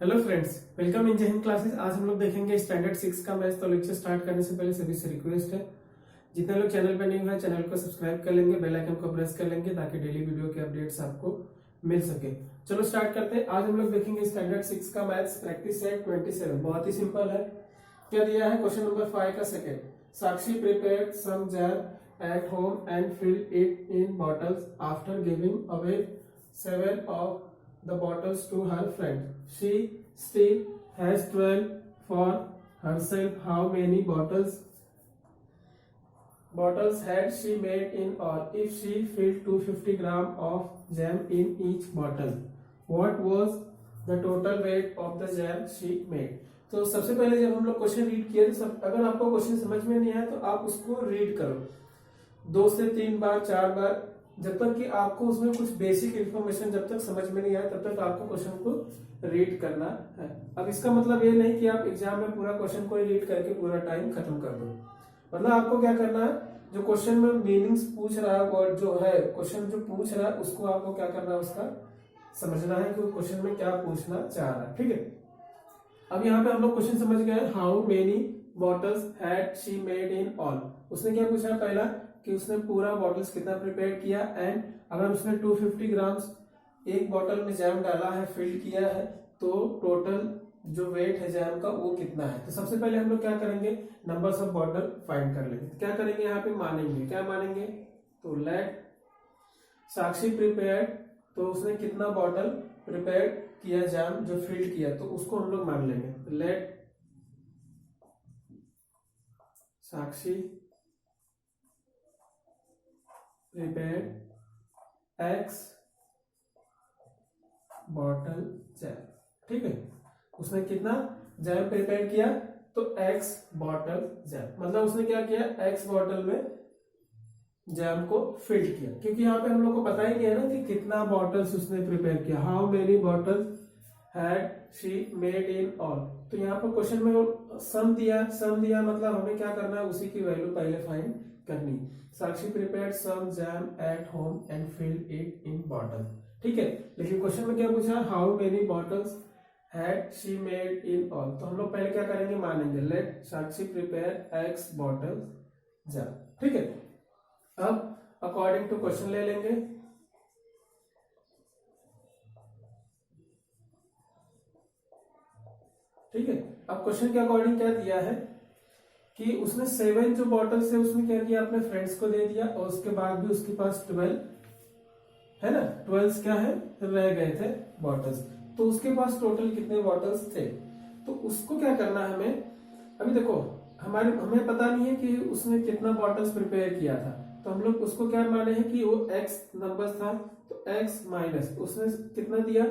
Hello friends, welcome in जय Hind classes. आज हम लोग देखेंगे स्टैंडर्ड 6 का मैथ्स। तो लेक्चर स्टार्ट करने से पहले सभी से रिक्वेस्ट है, जितने लोग चैनल पर नहीं हुए चैनल को सब्सक्राइब कर लेंगे, बेल आइकन को प्रेस कर लेंगे ताकि डेली वीडियो के अपडेट्स आपको मिल सके। चलो स्टार्ट करते हैं। आज हम लोग देखेंगे स्टैंडर्ड 6 का मैथ्स प्रैक्टिस सेट 27। बहुत ही सिंपल है। क्या दिया है? क्वेश्चन नंबर 5 का second. Sakshi prepared some jam at home and filled it in bottles after giving away 7 of the bottles to her friend. She still has 12 for herself. How many bottles had she made in all? If she filled 250 gram of jam in each bottle, what was the total weight of the jam she made? तो सबसे पहले जब हम लोग question read किए तो अगर आपको क्वेश्चन समझ में नहीं आया तो आप उसको रीड करो 2 से 3 बार 4 बार, जब तक कि आपको उसमें कुछ बेसिक इंफॉर्मेशन जब तक समझ में नहीं आए तब तक आपको क्वेश्चन को रीड करना है। अब इसका मतलब ये नहीं कि आप एग्जाम में पूरा क्वेश्चन को रीड करके पूरा टाइम खत्म कर दो। मतलब आपको क्या करना है, जो क्वेश्चन में मीनिंग्स पूछ रहा है और जो है क्वेश्चन जो पूछ रहा है उसको आपको क्या करना है, उसका समझना है कि क्वेश्चन में क्या पूछना चाह रहा है। ठीक है, अब यहाँ पे हम लोग क्वेश्चन समझ गए। How many bottles had she made in all. उसने क्या पूछा पहला कि उसने पूरा बॉटल्स कितना प्रिपेयर किया, एंड अगर उसने 250 ग्राम्स एक बॉटल में जैम डाला है, फिल किया है, तो टोटल जो वेट है जैम का वो कितना है। तो सबसे पहले हम लोग क्या करेंगे, नंबर्स ऑफ बॉटल फाइंड कर लेंगे। क्या करेंगे यहाँ पे, मानेंगे। क्या मानेंगे? तो लेट साक्षी प्रिपेयर, तो उसने कितना बॉटल प्रिपेयर किया जैम जो फिल किया, तो उसको हम लोग मान लेंगे। लेट साक्षी प्रिपेयर्ड एक्स बॉटल जैम। ठीक है, उसने कितना जैम प्रिपेयर किया, तो एक्स बॉटल जैम। मतलब उसने क्या किया, एक्स बॉटल में जैम को फिल किया, क्योंकि यहाँ पे हम लोग को पता ही नहीं है ना कि कितना बॉटल्स उसने प्रिपेयर किया। How many bottles had she made in all. तो यहाँ पर क्वेश्चन में सम दिया मतलब हमें क्या करना है, उसी की वैल्यू पहले फाइंड करनी। Sakshi prepared some jam at home and filled it in bottle. ठीक है, लेकिन क्वेश्चन में क्या पूछा, how many bottles had she made in all. तो हम लोग पहले क्या करेंगे, मानेंगे। Let Sakshi prepare x bottle jam. ठीक है, अब अकॉर्डिंग टू क्वेश्चन ले लेंगे। ठीक है, अब क्वेश्चन के अकॉर्डिंग क्या दिया है कि उसने 7 जो बॉटल्स है उसने क्या किया, अपने फ्रेंड्स को दे दिया, और उसके बाद भी उसके पास 12 है ना, 12 क्या है रह गए थे बॉटल्स। तो उसके पास टोटल कितने बॉटल्स थे, तो उसको क्या करना है हमें। अभी देखो हमें पता नहीं है कि उसने कितना बॉटल्स प्रिपेयर किया था, तो हम लोग उसको क्या माने हैं कि वो एक्स नंबर था, तो एक्स माइनस उसने कितना दिया,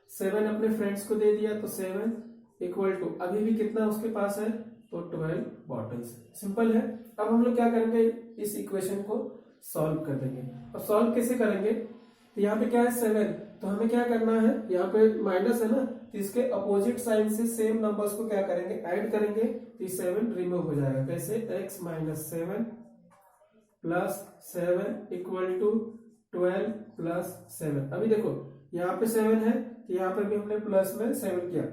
7 अपने फ्रेंड्स को दे दिया, तो 7 इक्वल टू अभी भी कितना उसके पास है, तो 12 बॉटल्स। सिंपल है। अब हम लोग क्या करेंगे, इस इक्वेशन को सॉल्व कर देंगे। अब सॉल्व कैसे करेंगे, तो यहाँ पे क्या है 7, तो हमें क्या करना है, यहाँ पे माइनस है ना, तो इसके अपोजिट साइन से सेम नंबर्स को क्या करेंगे, ऐड करेंगे, तो 7 रिमूव हो जाएगा। कैसे, x minus 7 plus 7 equal to 12 plus 7। अभी देखो यहाँ पे 7 है, तो यहाँ पे भी हमने प्लस में 7 किया।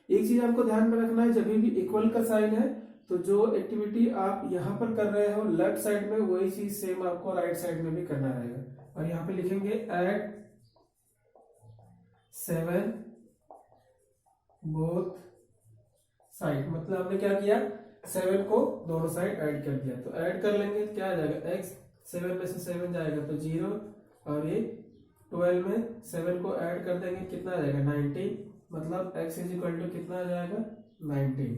एक चीज आपको ध्यान में रखना है, जब भी इक्वल का साइन है तो जो एक्टिविटी आप यहाँ पर कर रहे हो लेफ्ट साइड में, वही चीज सेम आपको राइट साइड में भी करना रहेगा। और यहाँ पे लिखेंगे ऐड 7 बोथ साइड। मतलब हमने क्या किया, 7 को दोनों साइड ऐड कर दिया। तो ऐड कर लेंगे, क्या आ जाएगा, x 7 में से 7 जाएगा तो 0, और ये 12 में 7 को ऐड कर देंगे, कितना आ जाएगा 19। मतलब x इज इक्वल टू कितना आ जाएगा 19।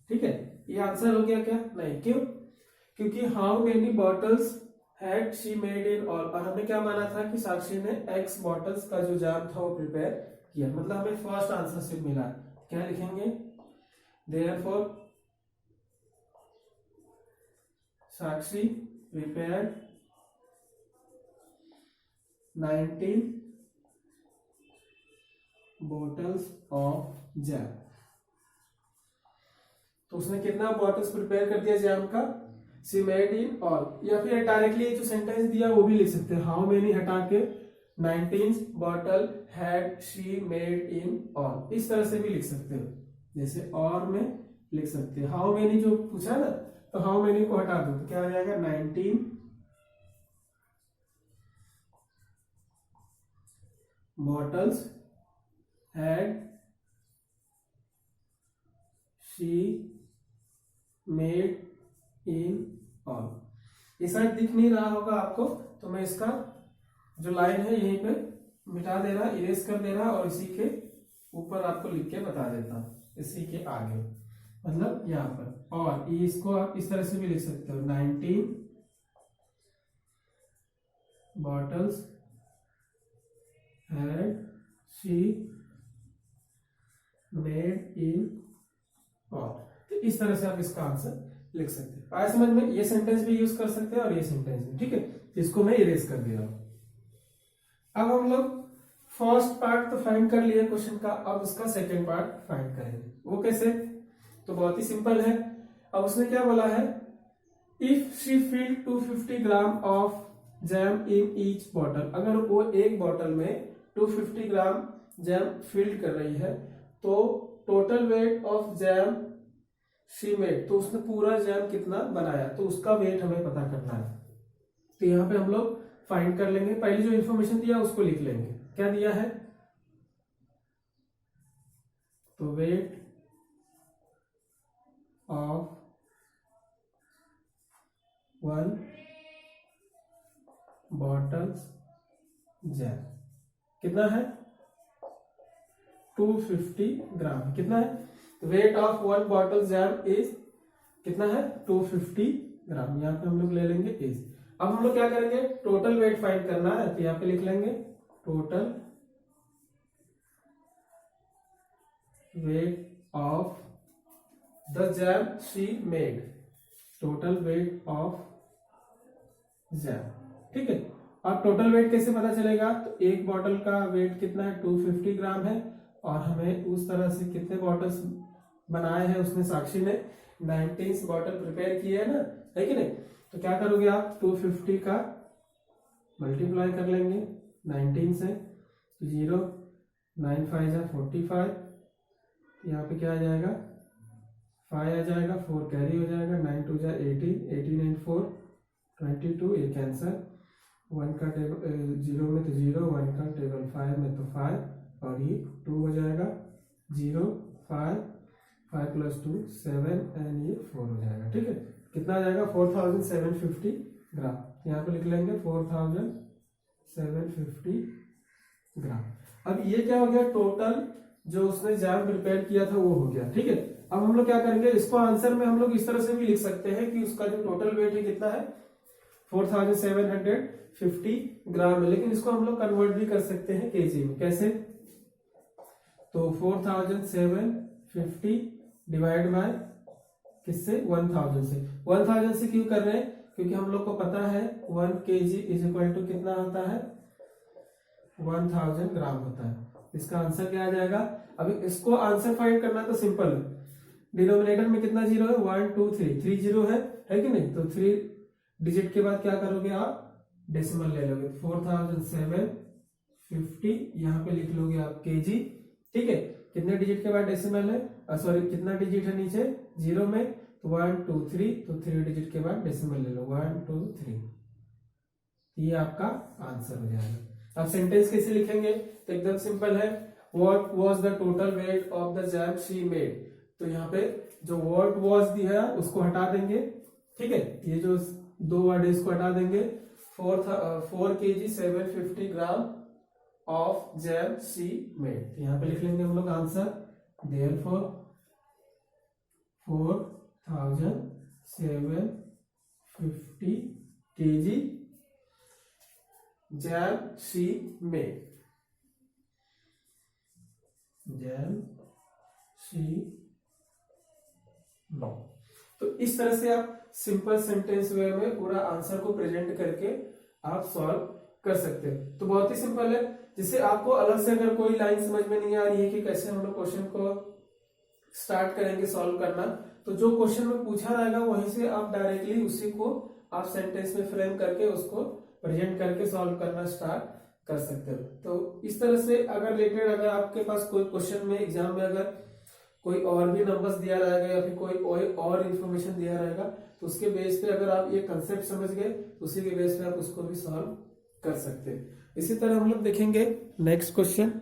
ठीक है, ये आंसर हो गया क्या, नहीं, क्यों, क्योंकि how many bottles had she made in all, और हमने क्या माना था कि साक्षी ने x बॉटल्स का जो जैम था वो प्रिपेयर किया। मतलब हमें फर्स्ट आंसर से मिला। क्या लिखेंगे, therefore Sakshi prepared 19 bottles of jam. तो उसने कितना बॉटल्स प्रिपेयर कर दिया जैम का, शी मेड इन ऑल। या फिर डायरेक्टली जो सेंटेंस दिया वो भी लिख सकते हैं, हाउ मेनी हटा के 19 bottle had she made in all. इस तरह से भी लिख सकते हो, जैसे और में लिख सकते हो। हाउ मेनी जो पूछा ना, तो हाउ मेनी को हटा दो तो क्या हो जाएगा 19 bottles had she made in all। ये शायद दिख नहीं रहा होगा आपको, तो मैं इसका जो लाइन है यहीं पे मिटा दे रहा, इरेज कर दे रहा और इसी के ऊपर आपको लिख के बता देता हूं, इसी के आगे मतलब यहाँ पर। और इसको आप इस तरह से भी लिख सकते हो 19 bottles had she made in all। तो इस तरह से आप इसका आंसर लिख सकते हैं। आया समझ में? ये सेंटेंस भी यूज कर सकते हैं और ये सेंटेंस भी, ठीक है। इसको मैं इरेज कर दे रहा हूं। अब हम लोग फर्स्ट पार्ट तो फाइंड कर लिए क्वेश्चन का, अब उसका सेकेंड पार्ट फाइंड करेंगे। वो कैसे? तो बहुत ही सिंपल है। अब उसने क्या बोला है, if she field 250 gram of jam in each bottle. अगर वो एक बॉटल में 250 ग्राम जैम फिल्ड कर रही है तो total weight of jam she made, तो उसने पूरा जैम कितना बनाया, तो उसका वेट हमें पता करना है। तो यहाँ पे हम लोग फाइंड कर लेंगे। पहले जो इंफॉर्मेशन दिया उसको लिख लेंगे। क्या दिया है? तो वेट ऑफ 1 बॉटल्स जैम कितना है? 250 ग्राम। कितना है? Weight of 1 bottle jam is कितना है? 250 ग्राम। यहाँ पे हम लोग ले लेंगे इज। अब हम लोग क्या करेंगे, टोटल वेट फाइंड करना है, तो यहाँ पे लिख लेंगे total weight of the jam she made. Total weight of jam, ठीक है। अब टोटल वेट कैसे पता चलेगा, तो एक बॉटल का वेट कितना है? 250 ग्राम है, और हमें उस तरह से कितने बॉटल्स बनाए हैं उसने, साक्षी ने 19 बॉटल प्रिपेयर किए है ना, है कि नहीं। तो क्या करोगे आप, 250 का मल्टीप्लाई कर लेंगे 19 से, 0 9 5 जा 45, यहाँ पे क्या आ जाएगा 5 आ जाएगा, 4 कैरी हो जाएगा, 9 2 जा 18, 18 and 4 22, ये कैंसर। 1 का टेबल 0 में तो 0, 1 का टेबल 5 में तो 5, और ये 2 हो जाएगा, 0 5 5 + 2 7 एंड ये 4 हो जाएगा, ठीक है। कितना आ जाएगा? 4750 ग्राम। यहाँ पे लिख लेंगे 4750 ग्राम। अब ये क्या हो गया, टोटल जो उसने जैम प्रिपेयर किया था वो हो गया, ठीक है। अब हम लोग क्या करेंगे, इसको आंसर में हम लोग इस तरह से भी लिख सकते हैं कि उसका जो टोटल वेट है कितना है, 4750 ग्राम है, लेकिन इसको हम लोग कन्वर्ट भी कर सकते हैं केजी में। कैसे? तो 4750 डिवाइड बाय किससे? 1000 से। 1000 से क्यों कर रहे हैं, क्योंकि हम लोग को पता है 1 kg इज इक्वल टू कितना होता है, 1000 ग्राम होता है। इसका आंसर क्या आ जाएगा? अभी इसको आंसर फाइंड करना तो सिंपल है। डिनोमिनेटर में कितना जीरो है? 1 2 3 3 जीरो है कि नहीं। तो 3 डिजिट के बाद क्या करोगे आप, डेसिमल ले लोगे। 4750 यहाँ पे लिख लोगे आप केजी, ठीक है। कितने डिजिट के बाद डेसिमल है, सॉरी कितना डिजिट है नीचे, 0 में, तो 1 2 3, तो 3 डिजिट के बाद डेसिमल ले लो, 1 2 3। ये आपका आंसर हो जाएगा। अब सेंटेंस कैसे लिखेंगे, तो एकदम सिंपल है। What was the total weight of the jam she made. तो यहाँ पे जो व्हाट वाज दिया है उसको हटा देंगे, ठीक है। ये जो 2 वर्ड है इसको हटा देंगे। 4 kg 750 gram of jam she made. यहाँ पे लिख लेंगे हम लोग answer, therefore 4750 kg jam she made. Jam she made. तो इस तरह से आप सिंपल सेंटेंस वे में पूरा आंसर को प्रेजेंट करके आप सॉल्व कर सकते हैं। तो बहुत ही सिंपल है। जिससे आपको अलग से अगर कोई लाइन समझ में नहीं आ रही है कि कैसे हम लोग क्वेश्चन को स्टार्ट करेंगे सॉल्व करना, तो जो क्वेश्चन में पूछा रहेगा वहीं से आप डायरेक्टली उसी को आप सेंटेंस में फ्रेम करके उसको प्रेजेंट करके सॉल्व करना स्टार्ट कर सकते हो। तो इस तरह से अगर रिलेटेड अगर आपके पास कोई क्वेश्चन में एग्जाम में अगर कोई और भी नंबर्स दिया रहेगा या फिर कोई और इन्फॉर्मेशन दिया रहेगा तो उसके बेस पे अगर आप ये कंसेप्ट समझ गए तो उसी के बेस पे आप उसको भी सॉल्व कर सकते हैं। इसी तरह हम लोग देखेंगे नेक्स्ट क्वेश्चन।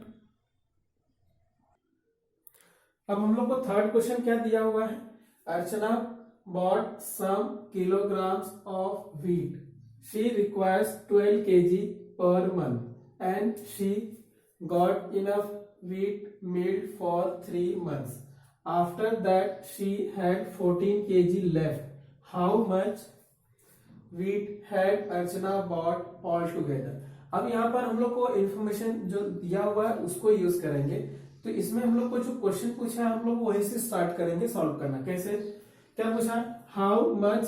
अब हम लोग को थर्ड क्वेश्चन क्या दिया हुआ है, अर्चना bought some kilograms of wheat. She requires 12 kg per month and she got enough wheat milled for 3 months. After that she had 14 kg left. How much wheat had Archana bought altogether? अब यहाँ पर हम लोग को information जो दिया हुआ है उसको यूज करेंगे। तो इसमें हम लोग को जो क्वेश्चन पूछा है हम लोग वहीं से स्टार्ट करेंगे सॉल्व करना। कैसे, क्या पूछा, how much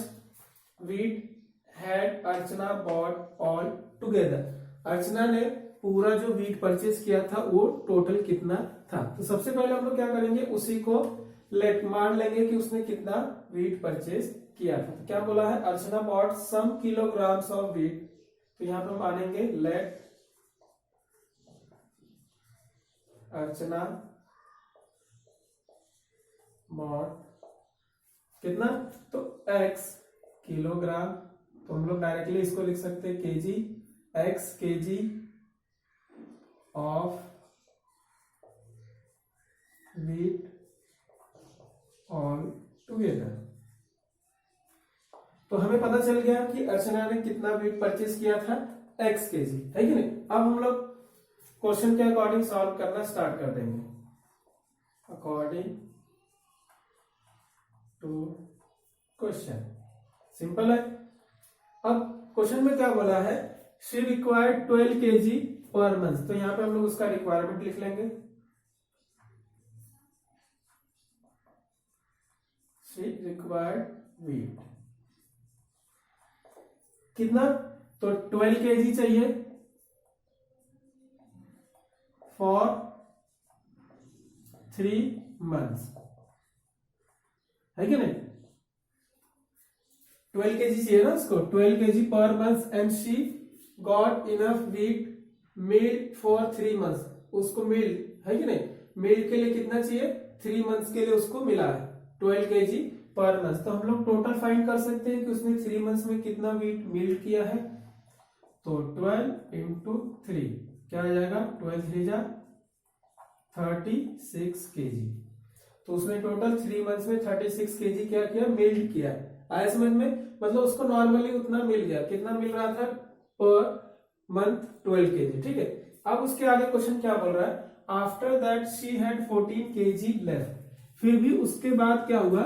wheat had Archana bought all together. Archana ने पूरा जो वीट परचेज किया था वो टोटल कितना था। तो सबसे पहले हम लोग क्या करेंगे, उसी को लेट मान लेंगे कि उसने कितना वीट परचेज किया था। तो क्या बोला है, Archana bought some kilograms of wheat. तो यहां पर मानेंगे लेट अर्चना बॉट कितना, तो x किलोग्राम। तो हम लोग डायरेक्टली इसको लिख सकते हैं KG, x KG of wheat all together. तो हमें पता चल गया कि अर्चना ने कितना व्हीट परचेज किया था, x केजी, है कि नहीं। अब हम लोग क्वेश्चन के अकॉर्डिंग सॉल्व करना स्टार्ट कर देंगे, अकॉर्डिंग टू क्वेश्चन। सिंपल है। अब क्वेश्चन में क्या बोला है, शी रिक्वायर्ड 12 kg पर मंथ। तो यहां पे हम लोग उसका रिक्वायरमेंट लिख लेंगे, शी रिक्वायर्ड व्हीट कितना, तो 12 kg चाहिए फॉर 3 months, है कि नहीं। 12 kg चाहिए ना उसको, 12 kg पर month and she got enough wheat milled for 3 months। उसको मिल्ड, है कि नहीं, मिल्ड के लिए कितना चाहिए, 3 months के लिए उसको मिला है 12 kg पर मंथ। तो हम लोग टोटल फाइंड कर सकते हैं कि उसने 3 months में कितना व्हीट मिल्ड किया है। तो 12 इंटू 3 क्या आ जाएगा, 12 3 जा 36 kg। तो उसने टोटल 3 months में 36 kg क्या किया, मिल्ड किया। आया समझ में, मतलब उसको नॉर्मली उतना मिल गया, कितना मिल रहा था पर मंथ 12 kg, ठीक है। अब उसके आगे क्वेश्चन क्या बोल रहा है, after that she had 14 kg left. फिर भी उसके बाद क्या हुआ,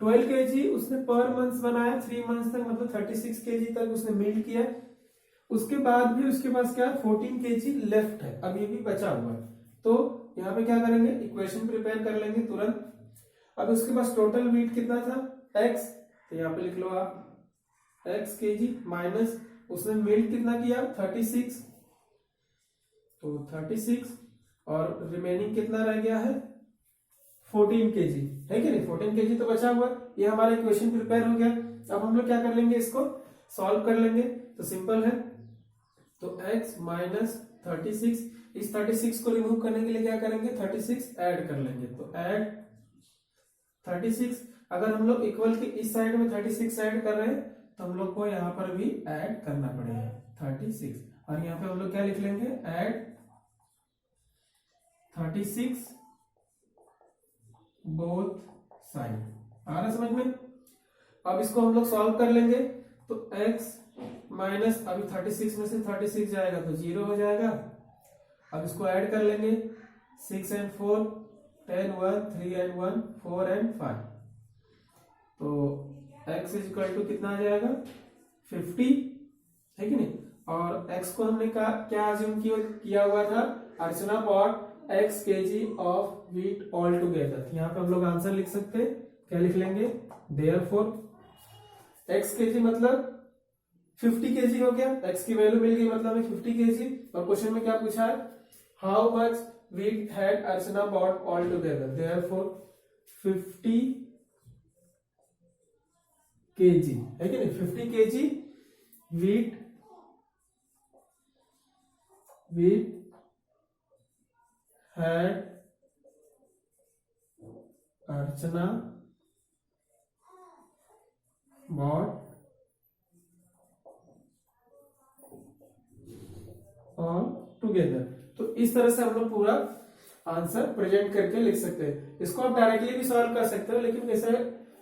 12 kg उसने पर मंथ बनाया 3 months तक, मतलब 36 kg तक उसने मिल्ड किया। उसके बाद भी उसके पास क्या 14 kg लेफ्ट है, अब ये भी बचा हुआ है। तो यहाँ पे क्या करेंगे, इक्वेशन प्रिपेयर कर लेंगे तुरंत। अब उसके पास टोटल वेट कितना था, x, तो यहाँ पे लिख लो आप x kg माइनस उसने मिल्ड कितना किया 36, तो 36 और रिमेनिंग कितना रह गया है 14 kg, है कि नहीं। 14 kg तो बचा हुआ, ये हमारा इक्वेशन प्रिपेयर हो गया। अब हम लोग क्या कर लेंगे, इसको सॉल्व कर लेंगे। तो सिंपल है, तो x माइनस 36, इस 36 को रिमूव करने के लिए क्या करेंगे, 36 ऐड कर लेंगे। तो ऐड 36, अगर हम लोग इक्वल के इस साइड में 36 ऐड कर रहे हैं तो हम लोग को यहाँ पर भी ऐड करना पड़ेगा 36, और यहाँ पे हम लोग क्या लिख लेंगे, ऐड 36 बोथ साइड। आ रहा समझ में। अब इसको हम लोग सॉल्व कर लेंगे। तो x माइनस, अभी 36 में से 36 जाएगा तो 0 हो जाएगा। अब इसको ऐड कर लेंगे, 6 and 4 10 1 3 and 1 4 and 5। तो x इज इक्वल टू कितना आ जाएगा 50, है कि नहीं। और x को हमने क्या अज्यूम किया हुआ था, Archana bought x kg of wheat all together. यहाँ पे हम लोग आंसर लिख सकते हैं, क्या लिख लेंगे, देयरफॉर x kg मतलब 50 kg हो गया, x की वैल्यू मिल गई मतलब है 50 kg। और क्वेश्चन में क्या पूछा है, how much wheat had Archana bought all together, therefore 50 kg, है कि नहीं। 50 kg wheat we had Archana bought all together। तो इस तरह से हम लोग पूरा आंसर प्रेजेंट करके लिख सकते हैं। इसको आप डायरेक्टली भी सॉल्व कर सकते हो, लेकिन कैसे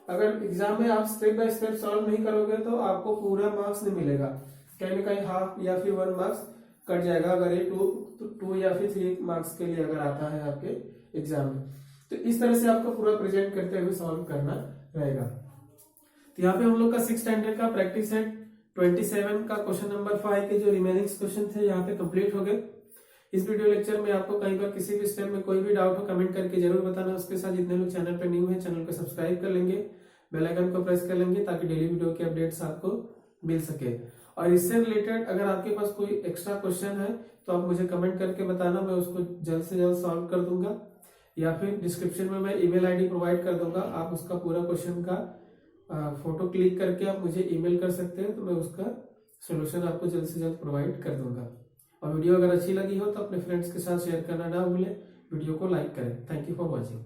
अगर एग्जाम में आप स्टेप बाय स्टेप सॉल्व नहीं करोगे तो आपको पूरा मार्क्स नहीं मिलेगा, कहीं ना कहीं हाफ या फिर 1 मार्क्स कट जाएगा अगर ये 2 या फिर 3 मार्क्स के लिए अगर आता है आपके एग्जाम में। तो इस तरह से आपको पूरा प्रेजेंट करते हुए सॉल्व करना रहेगा। तो यहाँ पे हम लोग का 6th स्टैंडर्ड का प्रैक्टिस सेट 27 का क्वेश्चन नंबर 5 के जो रिमेनिंग क्वेश्चन थे यहाँ पे कंप्लीट हो गए। इस वीडियो लेक्चर में आपको कहीं पर किसी भी स्टेप में कोई भी डाउट हो कमेंट करके जरूर बताना। उसके साथ जितने लोग चैनल पर न्यू है चैनल को सब्सक्राइब कर लेंगे, बेल आइकन को प्रेस कर लेंगे ताकि डेली वीडियो के अपडेट्स आपको मिल सके। और इससे रिलेटेड अगर आपके पास कोई एक्स्ट्रा क्वेश्चन है तो आप मुझे कमेंट करके बताना, मैं उसको जल्द से जल्द सॉल्व कर दूंगा, या फिर डिस्क्रिप्शन में मैं ईमेल आईडी प्रोवाइड कर दूंगा। आप उसका पूरा क्वेश्चन का फोटो क्लिक करके आप मुझे ईमेल कर सकते हैं, तो मैं उसका सोल्यूशन आपको जल्द से जल्द प्रोवाइड कर दूंगा। और वीडियो अगर अच्छी लगी हो तो अपने फ्रेंड्स के साथ शेयर करना ना भूलें, वीडियो को लाइक करें। Thank you for watching.